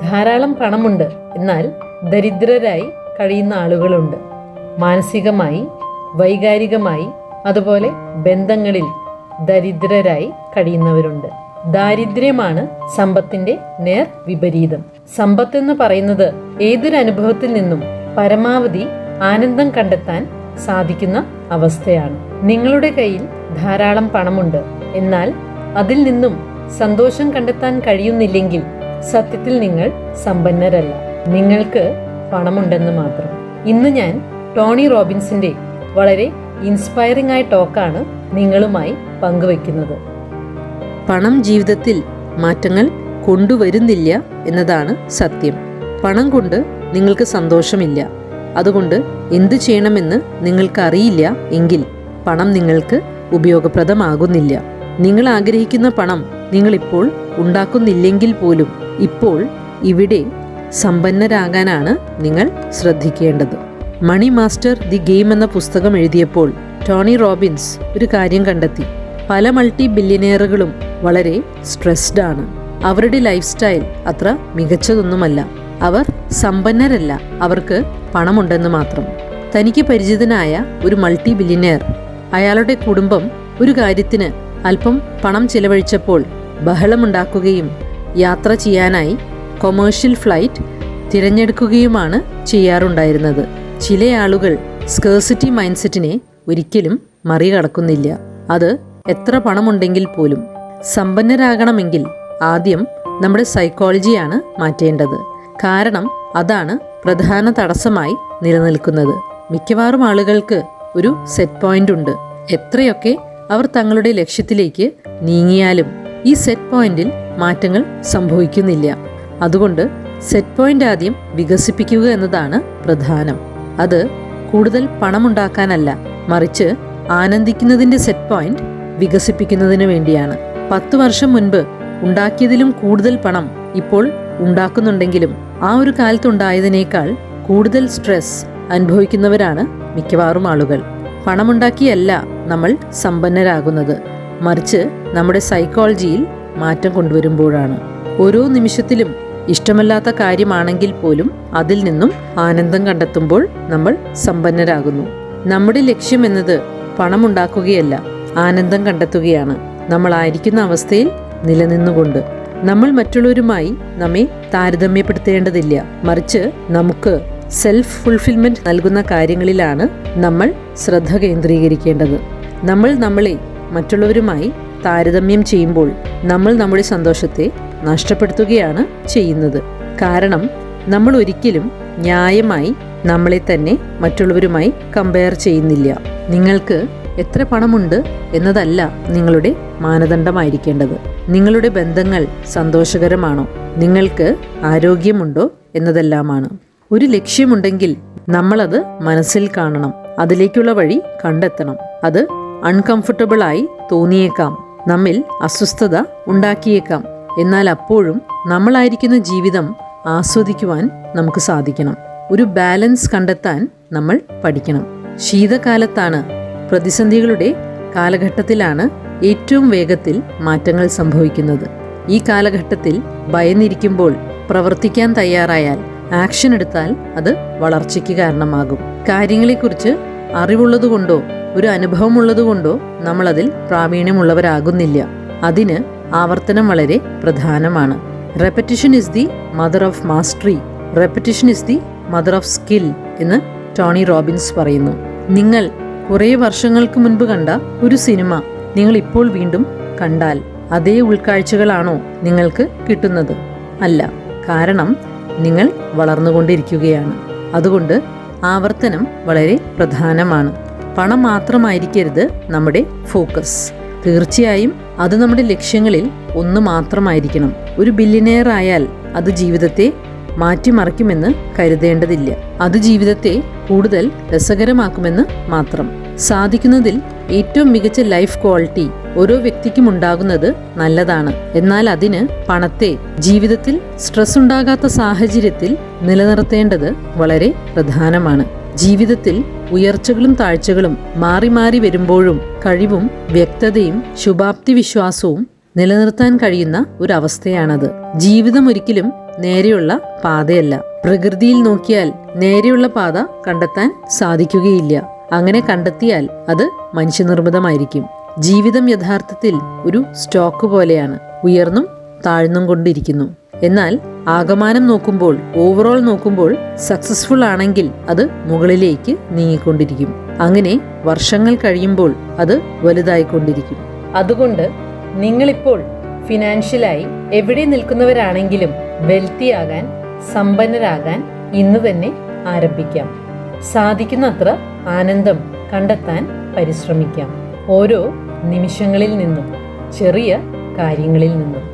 ധാരാളം പണമുണ്ട്, എന്നാൽ ദരിദ്രരായി കഴിയുന്ന ആളുകളുണ്ട്. മാനസികമായി, വൈകാരികമായി, അതുപോലെ ബന്ധങ്ങളിൽ ദരിദ്രരായി കഴിയുന്നവരുണ്ട്. ദാരിദ്ര്യമാണ് സമ്പത്തിന്റെ നേർ വിപരീതം. സമ്പത്ത് എന്ന് പറയുന്നത് ഏതൊരു അനുഭവത്തിൽ നിന്നും പരമാവധി ആനന്ദം കണ്ടെത്താൻ സാധിക്കുന്ന അവസ്ഥയാണ്. നിങ്ങളുടെ കയ്യിൽ ധാരാളം പണമുണ്ട്, എന്നാൽ അതിൽ നിന്നും സന്തോഷം കണ്ടെത്താൻ കഴിയുന്നില്ലെങ്കിൽ സത്യത്തിൽ നിങ്ങൾ സമ്പന്നരല്ല. നിങ്ങൾക്ക് പണമുണ്ടെന്ന് മാത്രം. ഇന്ന് ഞാൻ ടോണി റോബിൻസിന്റെ വളരെ ഇൻസ്പയറിംഗ് ആയ ടോക്കാണ് നിങ്ങളുമായി പങ്കുവെക്കുന്നത്. പണം ജീവിതത്തിൽ മാറ്റങ്ങൾ കൊണ്ടുവരുന്നില്ല എന്നതാണ് സത്യം. പണം കൊണ്ട് നിങ്ങൾക്ക് സന്തോഷമില്ല, അതുകൊണ്ട് എന്തു ചെയ്യണമെന്ന് നിങ്ങൾക്ക് അറിയില്ല എങ്കിൽ പണം നിങ്ങൾക്ക് ഉപയോഗപ്രദമാകുന്നില്ല. നിങ്ങൾ ആഗ്രഹിക്കുന്ന പണം നിങ്ങളിപ്പോൾ ഉണ്ടാക്കുന്നില്ലെങ്കിൽ പോലും ഇപ്പോൾ ഇവിടെ സമ്പന്നരാകാനാണ് നിങ്ങൾ ശ്രദ്ധിക്കേണ്ടത്. മണി മാസ്റ്റർ ദി ഗെയിം എന്ന പുസ്തകം എഴുതിയപ്പോൾ ടോണി റോബിൻസ് ഒരു കാര്യം കണ്ടെത്തി. പല മൾട്ടി ബില്യനെയറുകളും വളരെ സ്ട്രെസ്ഡ് ആണ്. അവരുടെ ലൈഫ് സ്റ്റൈൽ അത്ര മികച്ചതൊന്നുമല്ല. അവർ സമ്പന്നരല്ല, അവർക്ക് പണമുണ്ടെന്ന് മാത്രം. തനിക്ക് പരിചിതനായ ഒരു മൾട്ടി ബില്യനെയർ അയാളുടെ കുടുംബം ഒരു കാര്യത്തിന് അല്പം പണം ചിലവഴിച്ചപ്പോൾ ബഹളമുണ്ടാക്കുകയും യാത്ര ചെയ്യാനായി കൊമേഴ്ഷ്യൽ ഫ്ലൈറ്റ് തിരഞ്ഞെടുക്കുകയുമാണ് ചെയ്യാറുണ്ടായിരുന്നത്. ചില ആളുകൾ സ്കേഴ്സിറ്റി മൈൻഡ്സെറ്റിനെ ഒരിക്കലും മറികടക്കുന്നില്ല. അത് എത്ര പണമുണ്ടെങ്കിൽ പോലും. സമ്പന്നരാകണമെങ്കിൽ ആദ്യം നമ്മുടെ സൈക്കോളജിയാണ് മാറ്റേണ്ടത്. കാരണം അതാണ് പ്രധാന തടസ്സമായി നിലനിൽക്കുന്നത്. മിക്കവാറും ആളുകൾക്ക് ഒരു സെറ്റ് പോയിന്റ് ഉണ്ട്. എത്രയൊക്കെ അവർ തങ്ങളുടെ ലക്ഷ്യത്തിലേക്ക് നീങ്ങിയാലും ഈ സെറ്റ് പോയിന്റിൽ മാറ്റങ്ങൾ സംഭവിക്കുന്നില്ല. അതുകൊണ്ട് സെറ്റ് പോയിന്റ് ആദ്യം വികസിപ്പിക്കുക എന്നതാണ് പ്രധാനം. അത് കൂടുതൽ പണമുണ്ടാക്കാനല്ല, മറിച്ച് ആനന്ദിക്കുന്നതിൻ്റെ സെറ്റ് പോയിന്റ് വികസിപ്പിക്കുന്നതിന് വേണ്ടിയാണ്. 10 വർഷം മുൻപ് ഉണ്ടാക്കിയതിലും കൂടുതൽ പണം ഇപ്പോൾ ഉണ്ടാക്കുന്നുണ്ടെങ്കിലും ആ ഒരു കാലത്തുണ്ടായതിനേക്കാൾ കൂടുതൽ സ്ട്രെസ് അനുഭവിക്കുന്നവരാണ് മിക്കവാറും ആളുകൾ. പണമുണ്ടാക്കിയല്ല നമ്മൾ സമ്പന്നരാകുന്നത്, മറിച്ച് നമ്മുടെ സൈക്കോളജിയിൽ മാറ്റം കൊണ്ടുവരുമ്പോഴാണ്. ഓരോ നിമിഷത്തിലും ഇഷ്ടമല്ലാത്ത കാര്യമാണെങ്കിൽ പോലും അതിൽ നിന്നും ആനന്ദം കണ്ടെത്തുമ്പോൾ നമ്മൾ സമ്പന്നരാകുന്നു. നമ്മുടെ ലക്ഷ്യം എന്നത് പണമുണ്ടാക്കുകയല്ല, ആനന്ദം കണ്ടെത്തുകയാണ്. നമ്മളായിരിക്കുന്ന അവസ്ഥയിൽ നിലനിന്നുകൊണ്ട് നമ്മൾ മറ്റുള്ളവരുമായി നമ്മെ താരതമ്യപ്പെടുത്തേണ്ടതില്ല, മറിച്ച് നമുക്ക് സെൽഫ് ഫുൾഫിൽമെന്റ് നൽകുന്ന കാര്യങ്ങളിലാണ് നമ്മൾ ശ്രദ്ധ കേന്ദ്രീകരിക്കേണ്ടത്. നമ്മൾ നമ്മളെ മറ്റുള്ളവരുമായി താരതമ്യം ചെയ്യുമ്പോൾ നമ്മൾ നമ്മുടെ സന്തോഷത്തെ നഷ്ടപ്പെടുത്തുകയാണ് ചെയ്യുന്നത്. കാരണം നമ്മൾ ഒരിക്കലും ന്യായമായി നമ്മളെ തന്നെ മറ്റുള്ളവരുമായി കമ്പയർ ചെയ്യുന്നില്ല. നിങ്ങൾക്ക് എത്ര പണമുണ്ട് എന്നതല്ല നിങ്ങളുടെ മാനദണ്ഡമായിരിക്കേണ്ടത്. നിങ്ങളുടെ ബന്ധങ്ങൾ സന്തോഷകരമാണോ, നിങ്ങൾക്ക് ആരോഗ്യമുണ്ടോ എന്നതെല്ലാമാണ്. ഒരു ലക്ഷ്യമുണ്ടെങ്കിൽ നമ്മളത് മനസ്സിൽ കാണണം, അതിലേക്കുള്ള വഴി കണ്ടെത്തണം. അത് അൺകംഫർട്ടബിൾ ആയി തോന്നിയേക്കാം, നമ്മിൽ അസ്വസ്ഥത ഉണ്ടാക്കിയേക്കാം, എന്നാൽ അപ്പോഴും നമ്മളായിരിക്കുന്ന ജീവിതം ആസ്വദിക്കുവാൻ നമുക്ക് സാധിക്കണം. ഒരു ബാലൻസ് കണ്ടെത്താൻ നമ്മൾ പഠിക്കണം. ശീതകാലത്താണ്, പ്രതിസന്ധികളുടെ കാലഘട്ടത്തിലാണ് ഏറ്റവും വേഗത്തിൽ മാറ്റങ്ങൾ സംഭവിക്കുന്നത്. ഈ കാലഘട്ടത്തിൽ ഭയന്നിരിക്കുമ്പോൾ പ്രവർത്തിക്കാൻ തയ്യാറായാൽ, ആക്ഷൻ എടുത്താൽ അത് വളർച്ചയ്ക്ക് കാരണമാകും. കാര്യങ്ങളെക്കുറിച്ച് അറിവുള്ളതുകൊണ്ടോ ഒരു അനുഭവമുള്ളതുകൊണ്ടോ നമ്മളതിൽ പ്രാവീണ്യമുള്ളവരാകുന്നില്ല. അതിന് ആവർത്തനം വളരെ പ്രധാനമാണ്. Repetition is the mother of mastery, repetition is the mother of skill എന്ന് ടോണി റോബിൻസ് പറയുന്നു. നിങ്ങൾ കുറേ വർഷങ്ങൾക്ക് മുൻപ് കണ്ട ഒരു സിനിമ നിങ്ങൾ ഇപ്പോൾ വീണ്ടും കണ്ടാൽ അതേ ഉൾക്കാഴ്ചകളാണോ നിങ്ങൾക്ക് കിട്ടുന്നത്? അല്ല, കാരണം നിങ്ങൾ വളർന്നുകൊണ്ടിരിക്കുകയാണ്. അതുകൊണ്ട് ആവർത്തനം വളരെ പ്രധാനമാണ്. പണം മാത്രമായിരിക്കരുത് നമ്മുടെ ഫോക്കസ്. തീർച്ചയായും അത് നമ്മുടെ ലക്ഷ്യങ്ങളിൽ ഒന്ന് മാത്രമായിരിക്കണം. ഒരു ബില്യനെയർ ആയാൽ അത് ജീവിതത്തെ മാറ്റിമറിക്കുമെന്ന് കരുതേണ്ടതില്ല. അത് ജീവിതത്തെ കൂടുതൽ രസകരമാക്കുമെന്ന് മാത്രം. സാധിക്കുന്നതിൽ ഏറ്റവും മികച്ച ലൈഫ് ക്വാളിറ്റി ഓരോ വ്യക്തിക്കും ഉണ്ടാകുന്നത് നല്ലതാണ്. എന്നാൽ അതിന് പണത്തെ ജീവിതത്തിൽ സ്ട്രെസ് ഉണ്ടാകാത്ത സാഹചര്യത്തിൽ നിലനിർത്തേണ്ടത് വളരെ പ്രധാനമാണ്. ജീവിതത്തിൽ ഉയർച്ചകളും താഴ്ചകളും മാറി മാറി വരുമ്പോഴും കഴിവും വ്യക്തതയും ശുഭാപ്തി വിശ്വാസവും നിലനിർത്താൻ കഴിയുന്ന ഒരു അവസ്ഥയാണത്. ജീവിതം ഒരിക്കലും നേരെയുള്ള പാതയല്ല. പ്രകൃതിയിൽ നോക്കിയാൽ നേരെയുള്ള പാത കണ്ടെത്താൻ സാധിക്കുകയില്ല. അങ്ങനെ കണ്ടെത്തിയാൽ അത് മനുഷ്യനിർമ്മിതമായിരിക്കും. ജീവിതം യഥാർത്ഥത്തിൽ ഒരു സ്റ്റോക്ക് പോലെയാണ്, ഉയർന്നും താഴ്ന്നും കൊണ്ടിരിക്കുന്നു. എന്നാൽ ആകമാനം നോക്കുമ്പോൾ, ഓവറോൾ നോക്കുമ്പോൾ സക്സസ്ഫുൾ ആണെങ്കിൽ അത് മുകളിലേക്ക് നീങ്ങിക്കൊണ്ടിരിക്കും. അങ്ങനെ വർഷങ്ങൾ കഴിയുമ്പോൾ അത് വലുതായിക്കൊണ്ടിരിക്കും. അതുകൊണ്ട് നിങ്ങളിപ്പോൾ ഫിനാൻഷ്യലായി എവിടെ നിൽക്കുന്നവരാണെങ്കിലും വെൽത്തിയാകാൻ, സമ്പന്നരാകാൻ ഇന്ന് തന്നെ ആരംഭിക്കാം. സാധിക്കുന്നത്ര ആനന്ദം കണ്ടെത്താൻ പരിശ്രമിക്കാം. ഓരോ നിമിഷങ്ങളിൽ നിന്നും, ചെറിയ കാര്യങ്ങളിൽ നിന്നും.